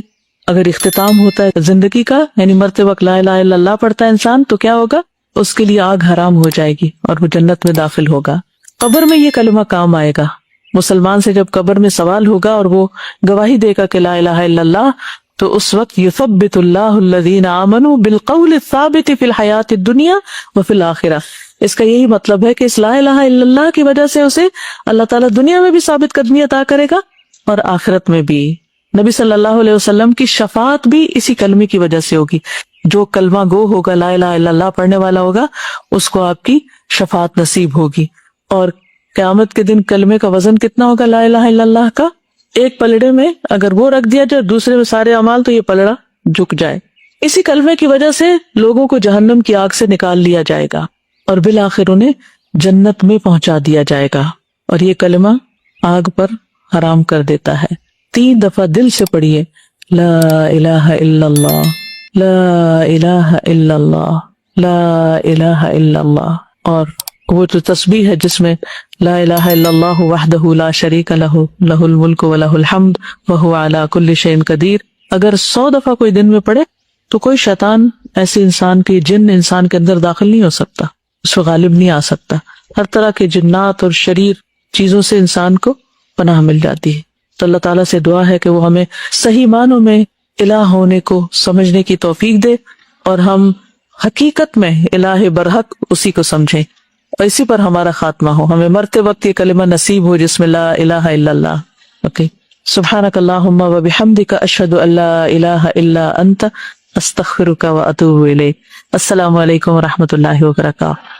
اگر اختتام ہوتا ہے زندگی کا، یعنی مرتے وقت لا الہ الا اللہ پڑھتا ہے انسان، تو کیا ہوگا؟ اس کے لیے آگ حرام ہو جائے گی اور وہ جنت میں داخل ہوگا۔ قبر میں یہ کلمہ کام آئے گا، مسلمان سے جب قبر میں سوال ہوگا اور وہ گواہی دے گا کہ لا الہ الا اللہ، تو اس وقت یثبت اللہ الذین آمنوا بالقول الثابت فی الحیات الدنیا وفی الآخرہ۔ اس کا یہی مطلب ہے کہ اس لا الہ الا اللہ کی وجہ سے اسے اللہ تعالیٰ دنیا میں بھی ثابت قدمی عطا کرے گا اور آخرت میں بھی۔ نبی صلی اللہ علیہ وسلم کی شفاعت بھی اسی کلمے کی وجہ سے ہوگی۔ جو کلمہ گو ہوگا، لا الہ الا اللہ پڑھنے والا ہوگا، اس کو آپ کی شفاعت نصیب ہوگی۔ اور قیامت کے دن کلمے کا وزن کتنا ہوگا لا الہ الا اللہ کا؟ ایک پلڑے میں اگر وہ رکھ دیا جائے دوسرے میں سارے اعمال تو یہ پلڑا جھک جائے۔ اسی کلمے کی وجہ سے لوگوں کو جہنم کی آگ سے نکال لیا جائے گا اور بالآخر انہیں جنت میں پہنچا دیا جائے گا، اور یہ کلمہ آگ پر حرام کر دیتا ہے۔ 3 دفعہ دل سے پڑھیے لا الہ الا اللہ، لا الہ الا اللہ، لا الہ الا اللہ۔ اور وہ جو تسبیح ہے جس میں لا الہ الا اللہ وحدہ لا شریک لہ لہ الملک و لہ الحمد وہو علی کل شیء قدیر، اگر 100 دفعہ کوئی دن میں پڑھے تو کوئی شیطان ایسے انسان کے جن انسان کے اندر داخل نہیں ہو سکتا، اس کو غالب نہیں آ سکتا۔ ہر طرح کے جنات اور شریر چیزوں سے انسان کو پناہ مل جاتی ہے۔ تو اللہ تعالیٰ سے دعا ہے کہ وہ ہمیں صحیح معنوں میں الہ ہونے کو سمجھنے کی توفیق دے، اور ہم حقیقت میں الہ برحق اسی کو سمجھیں، اور اسی پر ہمارا خاتمہ ہو، ہمیں مرتے وقت یہ کلمہ نصیب ہو جس میں لا الہ الا اللہ۔ اوکے، سبحانک اللہم و بحمدک، اشہد ان لا الہ الا انت، استغفرک و اتوب الیک۔ السلام علیکم و رحمۃ اللہ وبرکاتہ۔